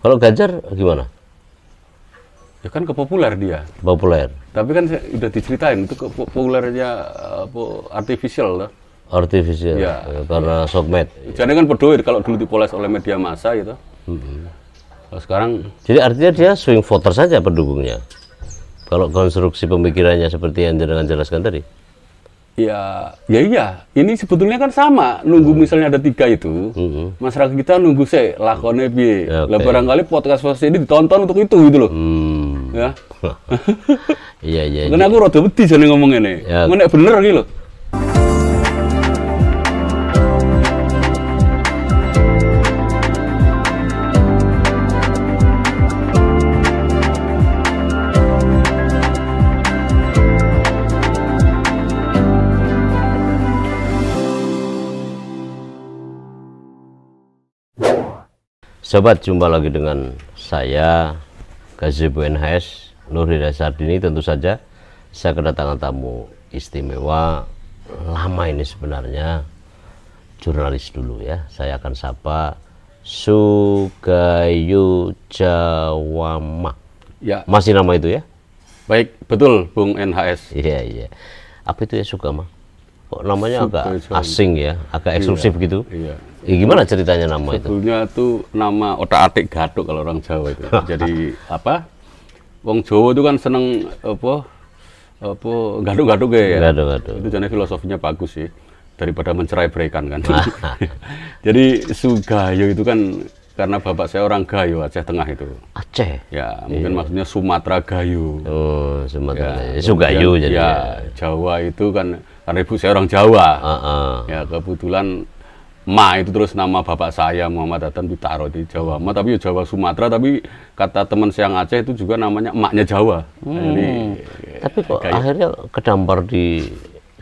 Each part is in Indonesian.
Kalau Ganjar gimana? Ya kan kepopuler dia. Populer. Tapi kan udah diceritain itu kepopulernya artificial lah. Artificial. Ya. Karena sosmed. Jadi kan pedoy kalau dulu dipoles oleh media massa gitu. Kalau sekarang. Jadi artinya dia swing voter saja pendukungnya. Kalau konstruksi pemikirannya seperti yang jenengan jelaskan tadi. Ya iya. Ini sebetulnya kan sama. Nunggu misalnya ada 3 itu, masyarakat kita nunggu lakone piye. Ya, Lah barangkali podcast ini ditonton untuk itu gitu loh. Ya. Iya. Karena aku rada wedi jane ngomong ini. Ya. Nek bener iki lho. Sobat, jumpa lagi dengan saya Gazebo NHS Nur Hidayat Sardini. Tentu saja saya kedatangan tamu istimewa. Lama ini sebenarnya jurnalis dulu ya. Saya akan sapa Sugayu Jawama. Ya. Masih nama itu ya? Baik, betul Bung NHS. Iya. Apa itu ya Sugama? Kok namanya agak Sugajama. asing ya, agak eksklusif gitu. Iya. Gimana ceritanya nama itu? Sebetulnya itu nama otak-atik gatuk kalau orang Jawa itu. Jadi apa? Wong Jawa itu kan seneng apa gatuk-gatuk ya. Gaduh. Itu jadi filosofinya bagus sih daripada mencerai-beraikan kan. Jadi Sugayo itu kan karena bapak saya orang Gayo, Aceh Tengah itu. Aceh. Ya, mungkin maksudnya Sumatera Gayo. Oh, Sumatera. Ya, Sugayu jadi. Ya, Jawa itu kan karena ibu saya orang Jawa. Ya, kebetulan Ma itu terus nama bapak saya Muhammad Hatan ditaruh di Jawa Ma, tapi ya Jawa Sumatera, tapi kata teman saya yang Aceh itu juga namanya emaknya Jawa. Jadi, Tapi kok akhirnya kedampar di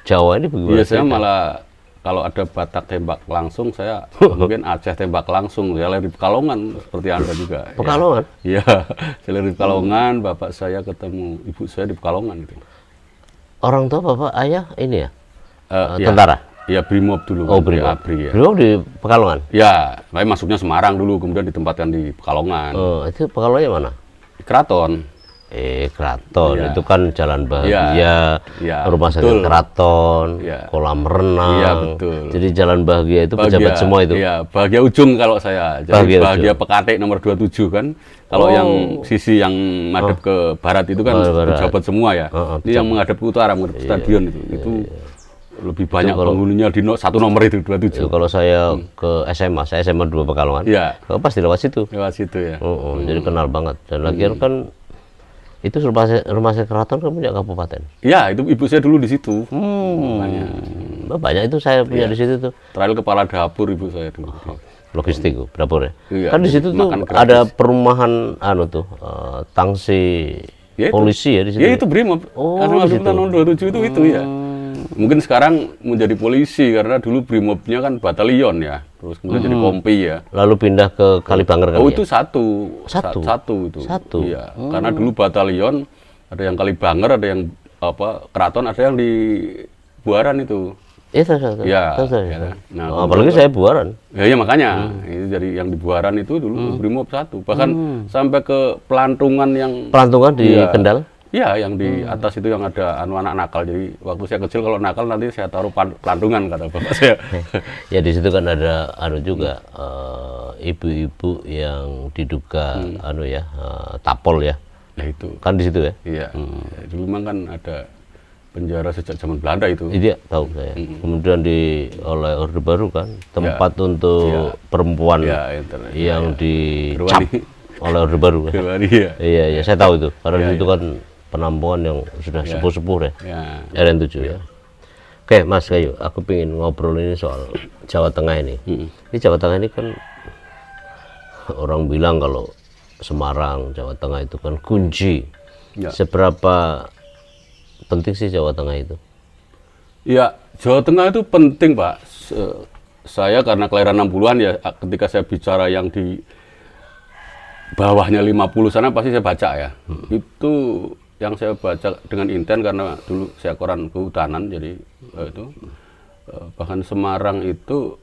Jawa ini bagaimana? iya, saya malah kalau ada Batak tembak langsung, saya mungkin Aceh tembak langsung. Saya lahir di Pekalongan seperti Anda juga. Pekalongan? Iya, saya lahir di Pekalongan, bapak saya ketemu ibu saya di Pekalongan gitu. Orang tua bapak ayah ini ya? Ya, Tentara? Iya, Brimob dulu. Oh, kan, Brimob. ABRI, ya. Brimob di Pekalongan? Ya, saya masuknya Semarang dulu, kemudian ditempatkan di Pekalongan. Oh, itu Pekalongannya mana? Keraton. Keraton. Iya. Itu kan Jalan Bahagia, Iya, rumah sakit betul. Keraton, Iya. kolam renang. Iya, betul. Jadi Jalan Bahagia itu pejabat semua itu? Iya, Bahagia Ujung kalau saya. Jadi Bahagia Pekatik nomor 27 kan. Kalau yang sisi yang madep ke barat itu kan pejabat semua ya. Ini yang menghadap ke utara, menghadap stadion itu. Itu lebih banyak penghuninya di satu nomor itu 27. Kalau saya ke SMA, saya SMA 2 Pekalongan. Iya. Pasti lewat situ. Lewat situ ya. Jadi kenal banget. Dan lagian kan itu rumah sakit Keraton kan punya kabupaten. Iya, itu ibu saya dulu di situ. Banyak itu saya punya di situ tuh. Terakhir kepala dapur ibu saya dulu. Logistik dapur ya. Iya, Kan di situ tuh ada perumahan tangsi polisi ya di situ. Ya itu Brimob. Masuk tahun 27 itu ya. Mungkin sekarang menjadi polisi karena dulu Brimobnya kan batalion ya. Terus kemudian jadi kompi ya. Lalu pindah ke Kalibanger kali Oh, ya? itu satu itu. Satu. Iya. Karena dulu batalion ada yang Kalibanger, ada yang Keraton, ada yang di Buaran itu. Tahu. Ya. Nah, apalagi saya Buaran. Ya makanya itu jadi yang di Buaran itu dulu Brimob satu. Bahkan sampai ke pelantungan di Kendal. Iya, yang di atas itu yang ada anak nakal. Jadi waktu saya kecil kalau nakal nanti saya taruh pelantungan kata bapak saya. Ya di situ kan ada juga ibu-ibu yang diduga tapol ya. Nah itu. Kan di situ ya. Iya. Dulu memang kan ada penjara sejak zaman Belanda itu. Iya, tahu saya. Kemudian oleh Orde Baru kan tempat untuk perempuan yang dicap oleh Orde Baru. Iya, saya tahu itu. Karena di situ kan penampungan yang sudah sepuh-sepuh ya. RN7 ya. Oke, Mas Gayu, aku pengen ngobrol ini soal Jawa Tengah ini. Ini Jawa Tengah ini kan orang bilang kalau Semarang, Jawa Tengah itu kan kunci. Ya. Seberapa penting sih Jawa Tengah itu? Ya, Jawa Tengah itu penting, Pak. Saya karena kelahiran 60-an ya, ketika saya bicara yang di bawahnya 50 sana pasti saya baca ya. Itu yang saya baca dengan intent karena dulu saya koran kehutanan, jadi itu bahkan Semarang itu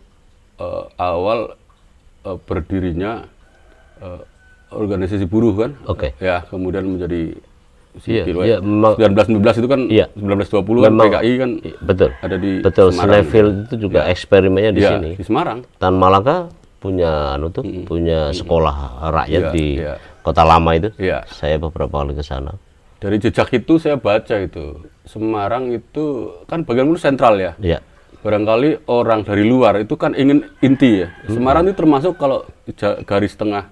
awal berdirinya organisasi buruh kan. Ya, kemudian menjadi sipil. 1919 itu kan 1920 kan PKI kan betul. Ada di Semarang. Snellfield itu juga eksperimennya di sini. Di Semarang. Tan Malaka punya punya sekolah rakyat di Kota Lama itu. Saya beberapa kali ke sana. Dari jejak itu saya baca itu Semarang itu kan bagian sentral ya. Barangkali orang dari luar itu kan ingin inti ya. Semarang itu termasuk kalau garis tengah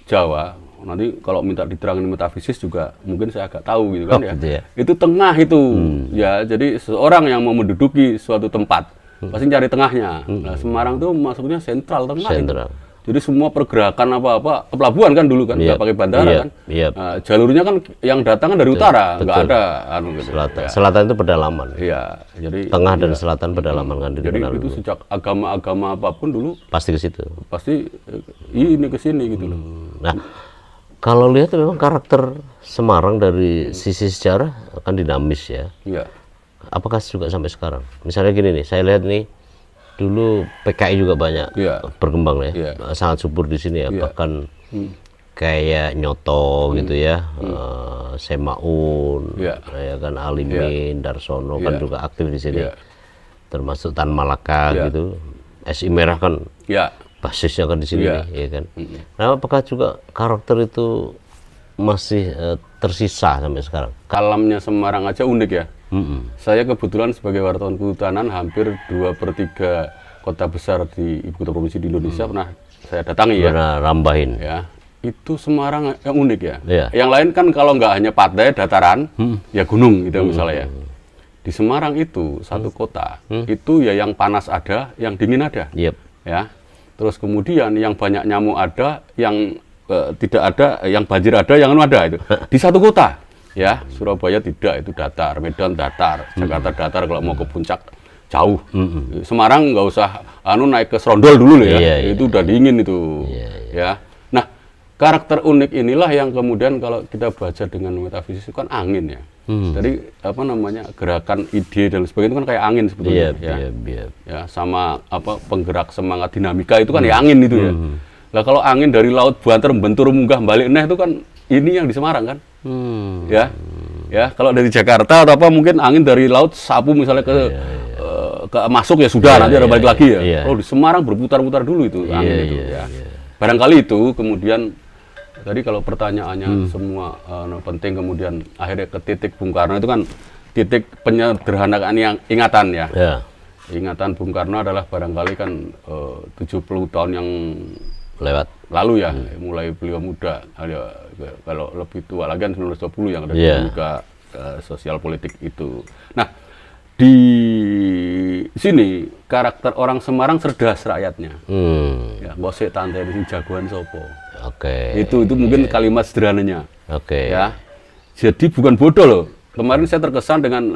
Jawa, nanti kalau minta diterangin metafisis juga mungkin saya agak tahu gitu kan ya. Itu tengah itu ya, jadi seorang yang mau menduduki suatu tempat pasti cari tengahnya. Nah, Semarang itu masuknya sentral tengah. Jadi semua pergerakan apa-apa ke pelabuhan kan dulu kan, nggak pakai bandara kan. Nah, jalurnya kan yang datang kan dari utara, nggak ada gitu. Selatan itu pedalaman. Jadi tengah dan selatan pedalaman kan. Jadi itu sejak agama-agama apapun dulu pasti ke situ. Pasti ini ke sini gitu loh. Nah, kalau lihat memang karakter Semarang dari sisi sejarah akan dinamis ya. Apakah juga sampai sekarang? Misalnya gini nih, saya lihat nih dulu PKI juga banyak berkembang ya, sangat subur di sini ya, bahkan kayak Nyoto gitu ya, Semaun, ya kan Alimin, Darsono kan juga aktif di sini, termasuk Tan Malaka gitu, SI Merah kan basisnya kan di sini nih, ya kan. Nah, apakah juga karakter itu masih tersisa sampai sekarang? Kalamnya Semarang aja unik ya. Saya kebetulan sebagai wartawan kehutanan hampir 2/3 kota besar di ibu kota provinsi di Indonesia pernah saya datangi ya. Pernah rambahin. Ya, itu Semarang yang unik ya. Yang lain kan kalau nggak hanya pantai, dataran, ya gunung gitu misalnya ya. Di Semarang itu satu kota itu ya yang panas ada, yang dingin ada. Ya. Terus kemudian yang banyak nyamuk ada, yang tidak ada, yang banjir ada, yang anu ada itu. Di satu kota. Ya, Surabaya tidak, itu datar, Medan datar, Jakarta datar, kalau mau ke puncak jauh. Semarang nggak usah naik ke Serondol dulu ya, itu udah dingin itu. Ya, nah karakter unik inilah yang kemudian kalau kita baca dengan metafisis itu kan angin ya. Jadi apa namanya, gerakan ide dan sebagainya itu kan kayak angin sebetulnya. Ya, sama apa penggerak semangat dinamika itu kan ya angin itu ya. Lah kalau angin dari laut banter bentur munggah balik itu kan ini yang di Semarang kan. Ya kalau dari Jakarta atau apa mungkin angin dari laut sapu misalnya ke masuk ya sudah nanti ada balik lagi ya. Oh di Semarang berputar-putar dulu itu angin itu ya. Barangkali itu kemudian tadi kalau pertanyaannya semua penting kemudian akhirnya ke titik Bung Karno itu kan titik penyederhanaan yang ingatan ya. Ingatan Bung Karno adalah barangkali kan 70 tahun yang lewat lalu ya, mulai beliau muda, kalau lebih tua lagi kan 1920 yang ada dinamika sosial politik itu. Nah, di sini karakter orang Semarang cerdas rakyatnya. Ya, gosek tante di sini jagoan sopo. Itu mungkin kalimat sederhananya. Ya. Jadi bukan bodoh loh. Kemarin saya terkesan dengan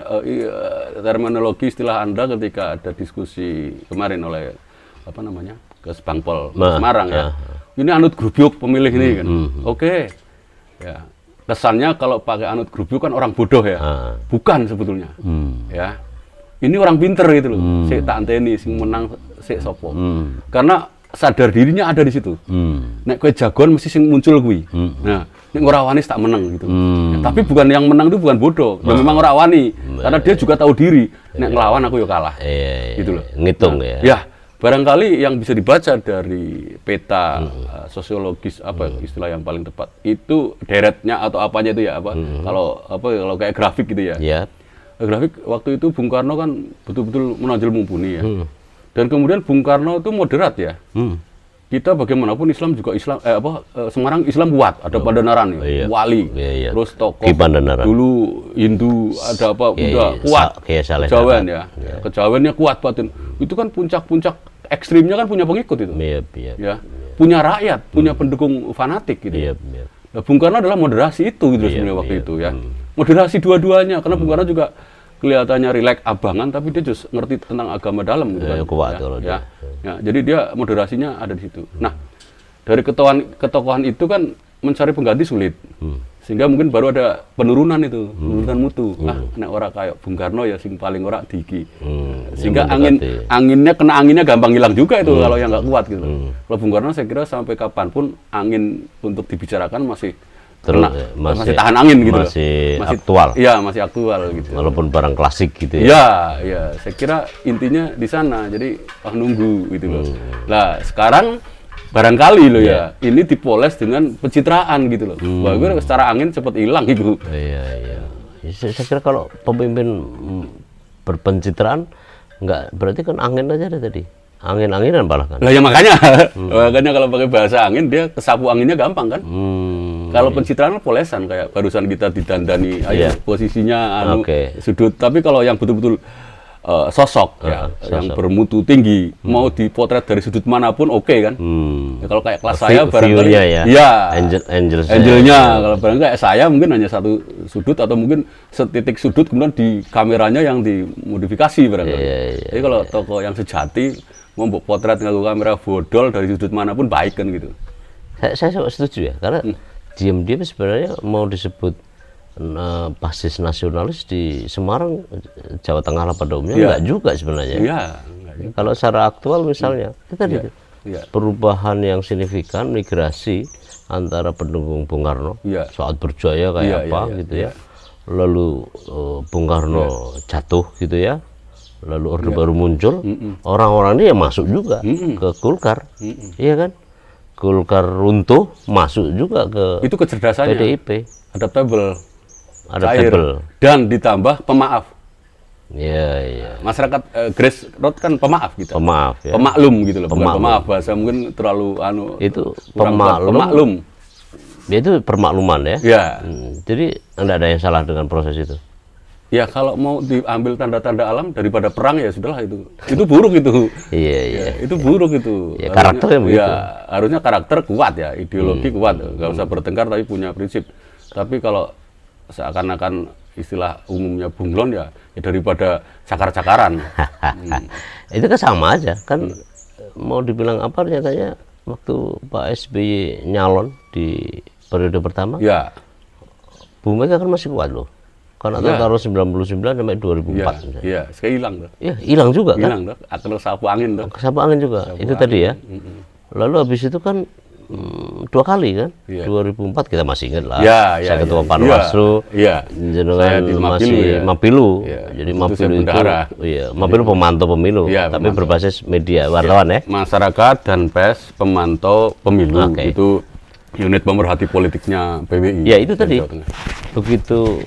terminologi istilah Anda ketika ada diskusi kemarin oleh apa namanya? Ke Bangpol Semarang ya. Ini anut grubyuk pemilih ini kan. Ya. Kesannya kalau pakai anut grubyuk kan orang bodoh ya. Bukan sebetulnya. Ya. Ini orang pinter gitu loh. Sik tak anteni sing menang sik sopo. Karena sadar dirinya ada di situ. Nek kowe jagoan mesti sing muncul kuwi. Nah, nek ora wani tak menang gitu. Ya, tapi bukan yang menang itu bukan bodoh. Ya memang ora wani. Karena dia juga tahu diri. Nek ngelawan aku ya kalah. Gitu loh. Ngitung ya. Barangkali yang bisa dibaca dari peta sosiologis apa istilah yang paling tepat itu deretnya atau apanya itu ya apa kalau kayak grafik gitu ya. Grafik waktu itu Bung Karno kan betul-betul menonjol mumpuni ya. Dan kemudian Bung Karno itu moderat ya. Kita bagaimanapun Islam juga Semarang Islam kuat, ada Pandanaran ya, wali. Terus tokoh dulu Hindu ada apa udah kuat. Kejawen ya. Kejawennya kuat batin. Itu kan puncak-puncak ekstrimnya kan punya pengikut itu. Ya. Punya rakyat, punya pendukung fanatik gitu. Nah, Bung Karno adalah moderasi itu gitu sebenarnya waktu itu ya. Moderasi dua-duanya karena Bung Karno juga kelihatannya rileks abangan tapi dia just ngerti tentang agama dalam gitu kan. Ya, jadi dia moderasinya ada di situ. Nah, dari ketokohan itu kan mencari pengganti sulit. Sehingga mungkin baru ada penurunan itu, penurunan mutu. Nek ora kayak Bung Karno ya sing paling ora diki. Sehingga anginnya kena anginnya gampang hilang juga itu kalau yang nggak kuat gitu. Kalau Bung Karno saya kira sampai kapanpun angin untuk dibicarakan masih masih tahan angin gitu. Masih aktual. Iya, masih aktual gitu. Walaupun barang klasik gitu ya. Iya, iya. Saya kira intinya di sana. Jadi nunggu gitu loh. Lah, sekarang barangkali loh ya, ini dipoles dengan pencitraan gitu loh. Bahwa secara angin cepat hilang gitu. Iya, iya. Saya kira kalau pemimpin berpencitraan nggak berarti kan angin aja ada tadi. Angin-anginan malah kan. Lah ya makanya. Makanya kalau pakai bahasa angin dia kesapu anginnya gampang kan. Kalau pencitraan polesan kayak barusan kita didandani posisinya sudut. Tapi kalau yang betul-betul sosok yang bermutu tinggi mau dipotret dari sudut manapun kan. Ya, kalau kayak kelas saya barangkali angelnya kalau barangkali kayak saya mungkin hanya satu sudut atau mungkin setitik sudut kemudian di kameranya yang dimodifikasi barangkali. Jadi kalau tokoh yang sejati mau potret nganggo kamera bodol dari sudut manapun baik kan gitu. Saya setuju ya karena diam-diam sebenarnya mau disebut basis nasionalis di Semarang, Jawa Tengah lah pada umumnya enggak juga sebenarnya. Kalau secara aktual misalnya kita perubahan yang signifikan migrasi antara pendukung Bung Karno saat berjaya kayak gitu ya. Lalu Bung Karno jatuh gitu ya. Lalu Orde Baru muncul, orang-orang ini ya masuk juga ke Golkar, iya kan? Golkar runtuh, masuk juga ke itu kecerdasannya, PDIP, adaptable, dan ditambah pemaaf. Iya. Masyarakat Grace Road kan pemaaf gitu. Pemaaf, ya. Pemaklum gitu loh, bukan pemaaf bahasa mungkin terlalu itu pemaklum. Ya itu permakluman ya. Jadi enggak ada yang salah dengan proses itu. Ya kalau mau diambil tanda-tanda alam daripada perang ya sudahlah itu buruk itu. Iya. Itu buruk itu. Ya, karakternya begitu. Ya harusnya karakter kuat ya, ideologi kuat, nggak usah bertengkar tapi punya prinsip. Tapi kalau seakan-akan istilah umumnya bunglon ya daripada cakar-cakaran. Itu kan sama aja kan. Mau dibilang apa nyatanya waktu Pak SBY nyalon di periode pertama. Bu Mega kan masih kuat loh. Karena taruh 99 sampai 2004. Iya, sekali hilang tuh. Iya, hilang juga kan? Hilang tuh, akan sapu angin tuh. Sapu angin juga, itu tadi ya. Lalu habis itu kan 2 kali kan? 2004 kita masih ingat lah. Saya ketua Panwaslu, jenengan masih Mapilu. Jadi Mapilu itu, Mapilu pemantau pemilu, tapi berbasis media wartawan ya. Masyarakat dan pers pemantau pemilu itu unit pemerhati politiknya PBI. Ya itu tadi. Begitu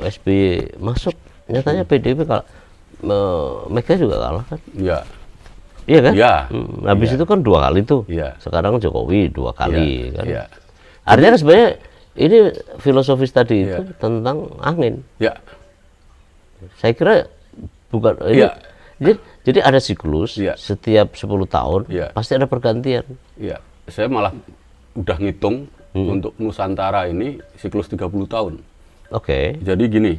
SBY masuk, nyatanya PDIP kalah, Mega juga kalah kan? Iya kan? Habis itu kan 2 kali tuh. Sekarang Jokowi 2 kali kan? Artinya sebenarnya ini filosofis tadi itu tentang angin. Saya kira bukan. Jadi ada siklus setiap 10 tahun pasti ada pergantian. Saya malah udah ngitung untuk Nusantara ini siklus 30 tahun. Jadi gini,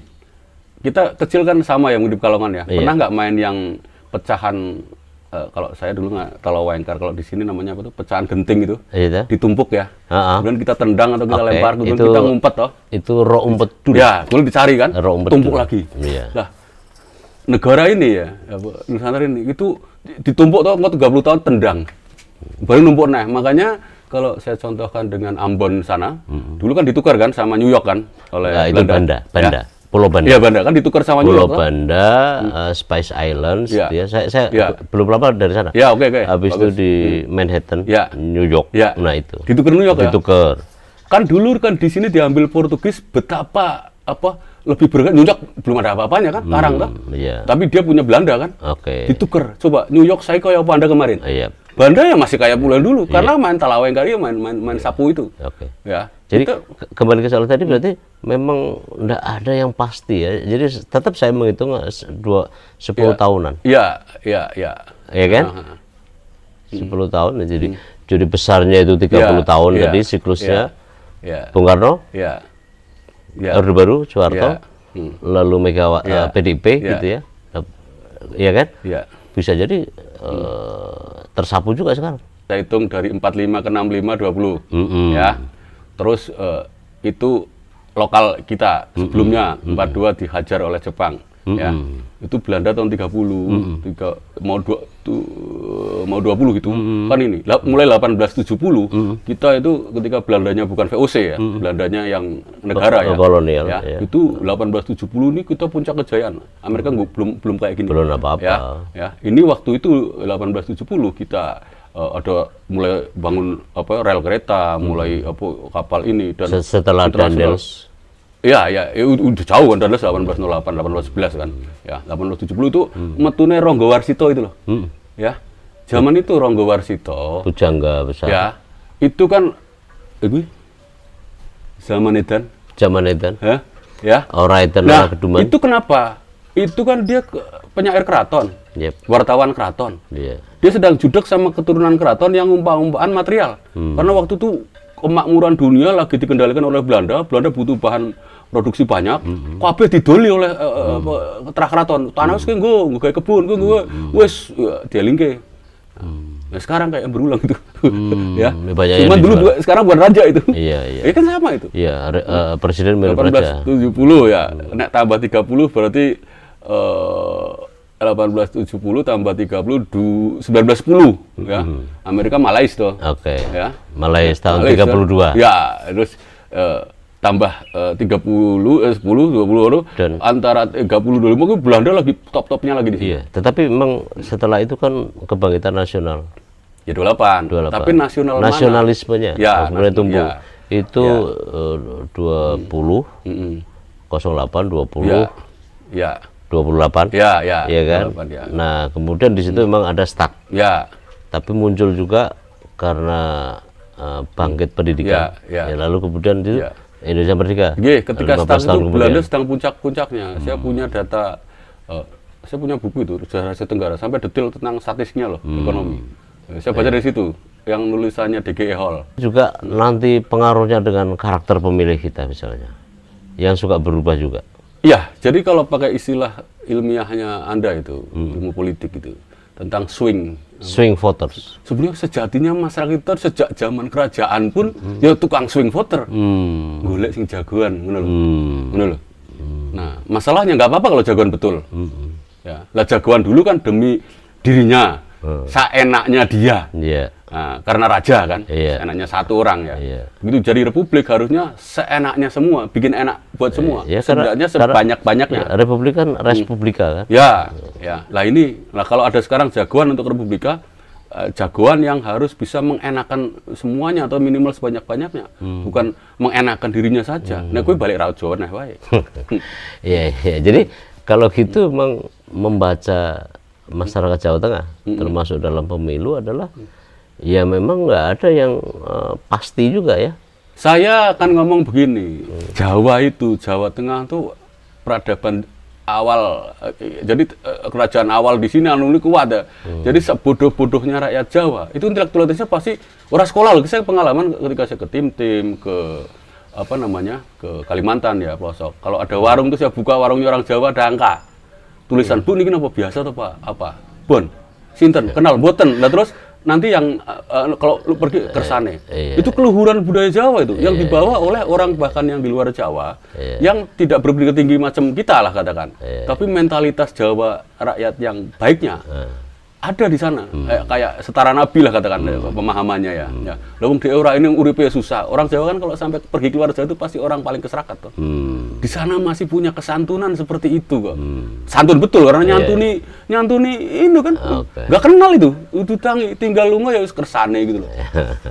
kita kecil kan sama ya di Pekalongan ya. Pernah nggak main yang pecahan? Kalau saya dulu nggak kalau Wengkar, kalau di sini namanya apa tuh? Pecahan genting itu, ditumpuk ya. Kemudian kita tendang atau kita lempar, kemudian kita ngumpet toh. Itu roh umpet dulu. Ya, kemudian dicari kan, tumpuk lagi. Nah, negara ini ya, Nusantara ini itu ditumpuk toh, 30 tahun tendang, baru numpuk. Nah, makanya kalau saya contohkan dengan Ambon sana, dulu kan ditukar kan sama New York kan oleh Belanda. Banda. Pulau Banda. Iya, Banda kan ditukar sama New York. Pulau Banda, Spice Islands, saya belum lama dari sana. Habis itu di Manhattan, New York. Nah itu. Ditukar New York ditukar. Kan dulu kan di sini diambil Portugis, betapa lebih bergerak. New York belum ada apa-apanya kan, karang kan. Tapi dia punya Belanda kan. Ditukar. Coba New York saya kayak apa Anda kemarin. Banda ya masih kayak bulan dulu karena main talaweng kali main sapu itu. Jadi kembali ke soal tadi berarti memang enggak ada yang pasti ya. Jadi tetap saya menghitung 10 tahunan. Iya kan? 10 tahun jadi besarnya itu 30 tahun tadi siklusnya. Bung Karno. Orde Baru Soeharto. Lalu Megawati PDIP gitu ya. Iya kan? Bisa jadi tersapu juga sekarang. Saya hitung dari 45 ke 65 20. Ya. Terus itu lokal kita sebelumnya 42 dihajar oleh Jepang. Ya, itu Belanda tahun 30, mau 20 gitu. Kan ini, mulai 1870, kita itu ketika Belandanya bukan VOC ya, Belandanya yang negara ya. Kolonial. Ya, itu 1870 ini kita puncak kejayaan. Amerika belum kayak gini. Belum apa-apa. Ya, ini waktu itu 1870 kita ada mulai bangun rel kereta, mulai kapal ini dan setelah Daniels. Ya, udah jauh kan, Daniels 1808, 1811 kan. Ya, 1870 itu metune Ronggo Warsito itu loh. Ya. Zaman itu Ronggo Warsito, pujangga besar. Ya. Itu kan zaman edan. Ya. Ora edan ora keduman. Itu kenapa? Itu kan dia penyair keraton. Wartawan keraton. Dia sedang judek sama keturunan keraton yang umpah-umpahan material. Karena waktu itu kemakmuran dunia lagi dikendalikan oleh Belanda. Belanda butuh bahan produksi banyak, kabeh didoli oleh terah keraton. Tanah wis nggo gawe kebun, wis dielingke. Nah, sekarang kayak berulang itu. Ya. Cuman dulu sekarang bukan raja itu. Iya. Ya kan sama itu. Iya, presiden milik raja. 1870 ya. Nek tambah 30 berarti 1870 tambah 30 1910 ya. Amerika Malais toh. Oke. Ya. Malais tahun 32. Ya, terus tambah 30, 10, 20 dan antara 30 25 itu Belanda lagi top-topnya lagi di sini. Iya, tetapi memang setelah itu kan kebangkitan nasional. Ya 28. Tapi nasionalismenya ya, mulai tumbuh. Ya. Itu 20 08 20 ya. 28. Ya kan? 28, ya. Nah, kemudian di situ memang ada stuck. Ya. Tapi muncul juga karena bangkit pendidikan. Ya, lalu kemudian itu Indonesia Merdeka. Ketika stuck itu Belanda sedang puncak-puncaknya. Saya punya data, saya punya buku itu sejarah Asia Tenggara sampai detail tentang statistiknya loh, ekonomi. Saya baca dari situ, yang nulisannya D.G.E. Hall. Juga nanti pengaruhnya dengan karakter pemilih kita misalnya, yang suka berubah juga. Iya, jadi kalau pakai istilah ilmiahnya Anda itu, ilmu politik itu, tentang swing voters. Sebenarnya sejatinya masyarakat kita sejak zaman kerajaan pun ya tukang swing voter. Golek sing jagoan, ngono lho. Nah, masalahnya nggak apa-apa kalau jagoan betul. Ya, lah jagoan dulu kan demi dirinya, seenaknya dia. Nah, karena raja kan, seenaknya satu orang ya. Begitu jadi republik harusnya seenaknya semua, bikin enak buat semua. Sebenarnya sebanyak-banyaknya. Republik kan respublika kan. Ya. Lah kalau ada sekarang jagoan untuk republika, jagoan yang harus bisa mengenakan semuanya atau minimal sebanyak-banyaknya, bukan mengenakan dirinya saja. Nah, gue balik raut Jawa nah wae. Iya. Jadi kalau gitu memang membaca masyarakat Jawa Tengah, termasuk dalam pemilu adalah ya memang nggak ada yang pasti juga ya. Saya akan ngomong begini, Jawa Tengah itu peradaban awal, jadi kerajaan awal di sini anu kuat ya. Jadi sebodoh-bodohnya rakyat Jawa, itu intelektualitasnya pasti orang sekolah loh. Saya pengalaman ketika saya ke Tim ke ke Kalimantan ya pelosok. Kalau ada warung tuh saya buka warungnya orang Jawa ada angka. Tulisan, Bu ini apa biasa atau apa? Bon, sinten, kenal boten. Lah terus nanti yang kalau lu pergi kersane, itu keluhuran budaya Jawa itu yang dibawa oleh orang bahkan yang di luar Jawa, yang tidak berpendidikan tinggi macam kita lah katakan, tapi mentalitas Jawa rakyat yang baiknya ada di sana, kayak setara Nabi lah katakan pemahamannya ya. Lalu di era ini uripe susah, orang Jawa kan kalau sampai pergi keluar Jawa itu pasti orang paling keserakat tuh. Di sana masih punya kesantunan seperti itu kok. Santun betul karena nyantuni itu kan nggak kenal itu tinggal lunga ya kersane gitu loh.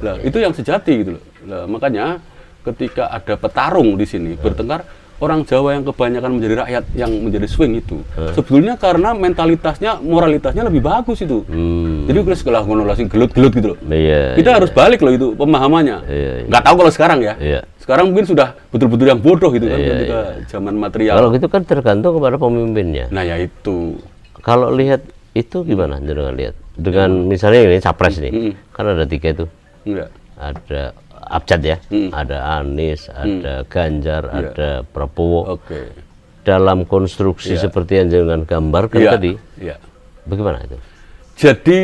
Lah itu yang sejati gitu loh. Lah makanya ketika ada petarung di sini bertengkar, orang Jawa yang kebanyakan menjadi rakyat yang menjadi swing itu sebetulnya karena mentalitasnya, moralitasnya lebih bagus itu. Jadi kalau sekolah ngono langsung gelut-gelut gitu loh. Kita harus balik loh itu pemahamannya. Nggak tahu kalau sekarang ya. Sekarang mungkin sudah betul-betul yang bodoh gitu kan ketika zaman material. Kalau gitu kan tergantung kepada pemimpinnya. Nah ya itu. Kalau lihat itu gimana dengan lihat? Dengan misalnya ini capres nih, kan ada 3 itu. Ada Abjad ya, ada Anies, ada Ganjar, ada Prabowo. Dalam konstruksi seperti yang jangan gambarkan tadi, bagaimana itu? Jadi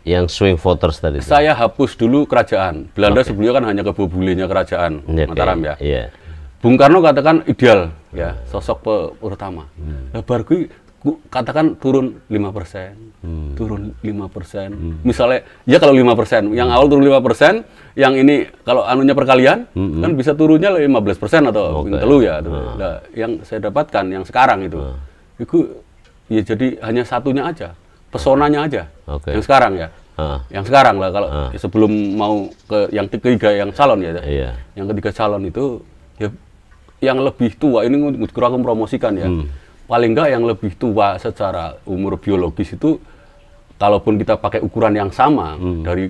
Yang swing voters tadi. Saya hapus dulu kerajaan. Belanda sebelumnya kan hanya kebobulenya kerajaan Mataram ya. Iya. Bung Karno katakan ideal ya, sosok pertama. Nah, baru katakan turun 5%, turun 5%. Misalnya, ya kalau 5%, yang awal turun 5%, yang ini kalau anunya perkalian, kan bisa turunnya 15% atau telu ya. Nah, yang saya dapatkan, yang sekarang itu ya jadi hanya satunya aja, pesonanya aja, yang sekarang ya. Yang sekarang lah, kalau sebelum mau ke yang ketiga, yang calon ya. Yang ketiga calon itu, ya yang lebih tua, ini kurang aku promosikan ya. Paling enggak yang lebih tua secara umur biologis itu, kalaupun kita pakai ukuran yang sama dari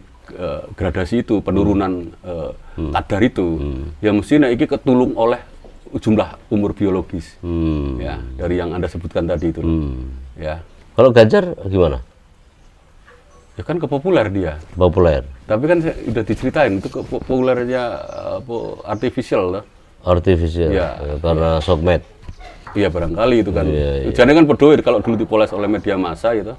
gradasi itu, penurunan kadar itu, ya mestinya ini ketulung oleh jumlah umur biologis, ya dari yang Anda sebutkan tadi itu, ya. Kalau Ganjar gimana? Ya kan kepopuler dia. Populer. Tapi kan udah diceritain itu kepopulernya artificial lah. Artificial, ya, karena sosmed. Iya barangkali itu kan. Jadi kan berdoa kalau dulu dipoles oleh media massa gitu.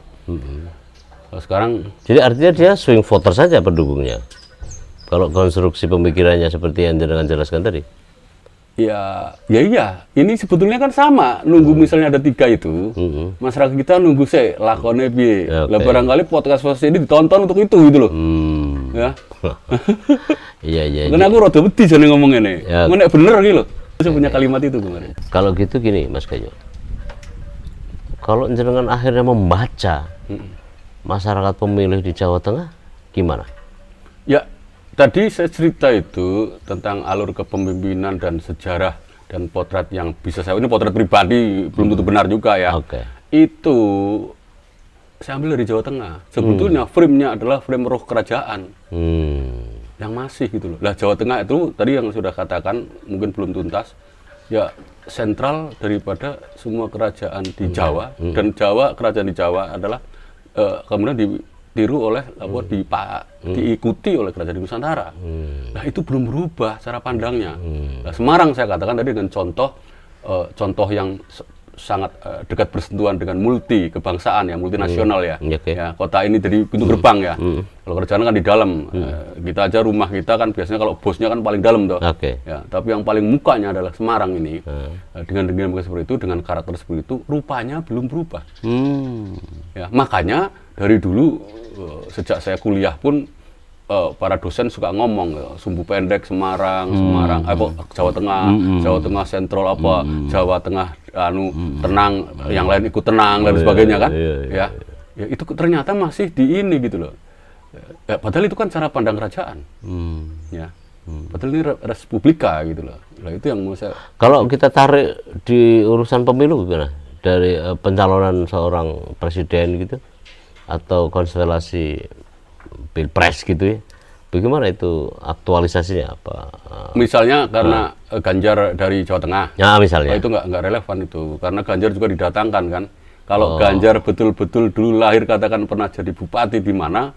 Kalau sekarang. Jadi artinya dia swing voter saja pendukungnya. Kalau konstruksi pemikirannya seperti yang dengan jelaskan tadi. Ya iya. Ini sebetulnya kan sama. Nunggu misalnya ada 3 itu, masyarakat kita nunggu lakone piye. Lah barangkali podcast ini ditonton untuk itu gitu loh. Ya. Iya. Karena aku rada wedi jane ngomong ngene. Nek bener iki lho. Saya punya kalimat itu kemarin. Kalau gitu gini Mas Gayo. Kalau jenengan akhirnya membaca masyarakat pemilih di Jawa Tengah gimana? Ya, tadi saya cerita itu tentang alur kepemimpinan dan sejarah dan potret yang bisa saya, ini potret pribadi belum tentu benar juga ya. Itu saya ambil dari Jawa Tengah. Sebetulnya frame-nya adalah frame roh kerajaan. Yang masih gitu loh. Lah Jawa Tengah itu tadi yang sudah katakan mungkin belum tuntas. Ya sentral daripada semua kerajaan di Jawa, dan kerajaan di Jawa adalah kemudian ditiru oleh diikuti oleh kerajaan di Nusantara. Nah itu belum berubah cara pandangnya. Nah, Semarang saya katakan tadi dengan contoh yang sangat dekat bersentuhan dengan multi kebangsaan ya, multinasional ya. Ya, kota ini dari pintu gerbang ya. Kalau kerjaan kan di dalam. Kita aja rumah kita kan biasanya kalau bosnya kan paling dalam toh. Ya, tapi yang paling mukanya adalah Semarang ini. Dengan seperti itu, dengan karakter seperti itu, rupanya belum berubah. Ya, makanya dari dulu sejak saya kuliah pun para dosen suka ngomong sumbu pendek Semarang, Jawa Tengah sentral Jawa Tengah tenang, yang lain ikut tenang dan sebagainya kan. Ya, itu ternyata masih di ini gitu loh. Ya, padahal itu kan cara pandang kerajaan. Ya. Padahal ini res publica gitu loh. Nah, itu yang mau saya. Kalau kita tarik di urusan pemilu gimana? Dari pencalonan seorang presiden gitu atau konstelasi Pilpres gitu ya, bagaimana itu aktualisasinya apa? Misalnya karena Ganjar dari Jawa Tengah, ya misalnya. Itu nggak relevan itu, karena Ganjar juga didatangkan kan. Kalau Ganjar betul-betul dulu lahir katakan pernah jadi bupati di mana,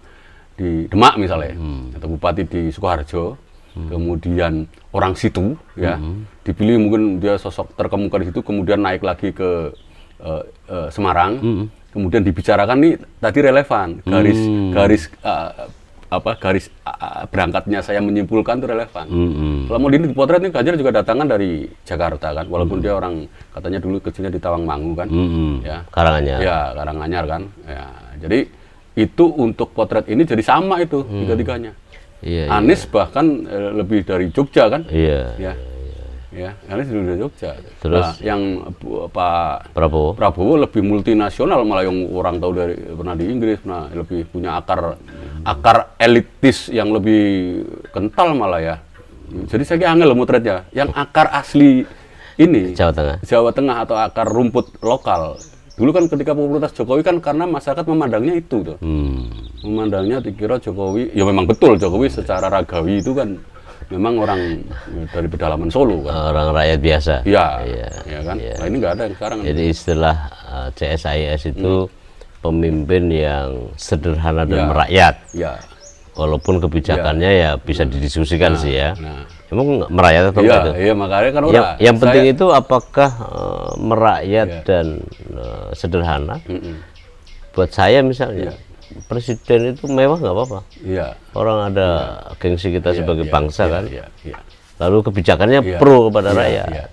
di Demak misalnya, atau bupati di Sukoharjo, kemudian orang situ ya, dipilih mungkin dia sosok terkemuka di situ, kemudian naik lagi ke Semarang. Kemudian dibicarakan nih tadi relevan, garis berangkatnya saya menyimpulkan itu relevan. Kalau mau dipotret nih Ganjar juga datangan dari Jakarta kan, walaupun dia orang katanya dulu kecilnya di Tawangmangu kan, ya Karanganyar. Ya Karanganyar kan, ya jadi itu untuk potret ini jadi sama itu tiga-tiganya. Anies bahkan lebih dari Jogja kan, ya Anies dari Jogja. Terus yang Pak Prabowo lebih multinasional, malah yang orang tahu dari pernah di Inggris, pernah lebih punya akar elitis yang lebih kental malah ya. Jadi saya kira angel motretnya, yang akar asli ini Jawa Tengah atau akar rumput lokal. Dulu kan ketika popularitas Jokowi kan karena masyarakat memandangnya itu tuh. Memandangnya dikira Jokowi, ya memang betul Jokowi secara ragawi itu kan memang orang dari pedalaman Solo kan. Orang rakyat biasa. Iya kan. Nah ini nggak ada yang sekarang. Jadi istilah CSIS itu pemimpin yang sederhana dan merakyat. Walaupun kebijakannya ya bisa didiskusikan sih ya. Emang merakyat atau enggak itu? Iya, makanya kan yang penting itu apakah merakyat dan sederhana. Buat saya misalnya, presiden itu mewah nggak apa-apa. Iya. Orang ada gengsi kita sebagai bangsa kan. Iya. Lalu kebijakannya pro kepada rakyat. Iya.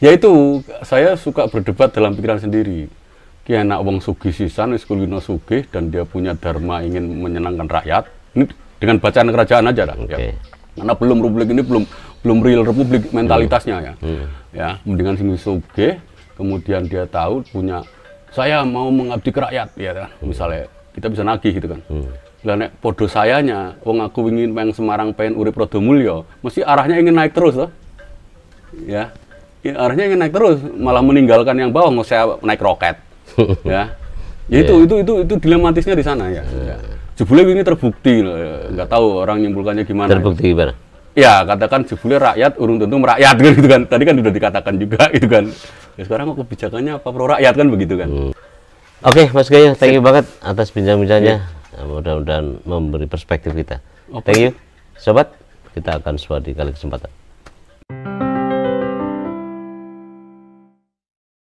Ya itu, saya suka berdebat dalam pikiran sendiri. Ki anak wong sugih sisan wis kulino sugih dan dia punya dharma ingin menyenangkan rakyat. Ini dengan bacaan kerajaan aja lah. Ya. Karena republik ini belum real republik mentalitasnya ya. Ya, mendingan sing sugih, kemudian dia tahu punya saya mau mengabdi ke rakyat ya kan. Misalnya kita bisa nagih gitu kan. Lah nek podo sayanya wong aku ingin pengen Semarang pengen urip rada mulya, mesti arahnya ingin naik terus toh. Ya. Arahnya ingin naik terus, malah meninggalkan yang bawah mau saya naik roket. Ya. Itu dilematisnya di sana ya. Jebule ini terbukti, nggak tahu orang nyimpulkannya gimana. Terbukti gimana? Ya, katakan jebule rakyat urung tentu merakyat kan gitu kan. Tadi kan sudah dikatakan juga gitu kan. Ya, sekarang kok kebijakannya apa pro rakyat kan begitu kan. Oke, Mas Gayo, thank you banget atas bincang-bincangnya. Mudah-mudahan memberi perspektif kita. Thank you. Sobat, kita akan suatu di kali kesempatan.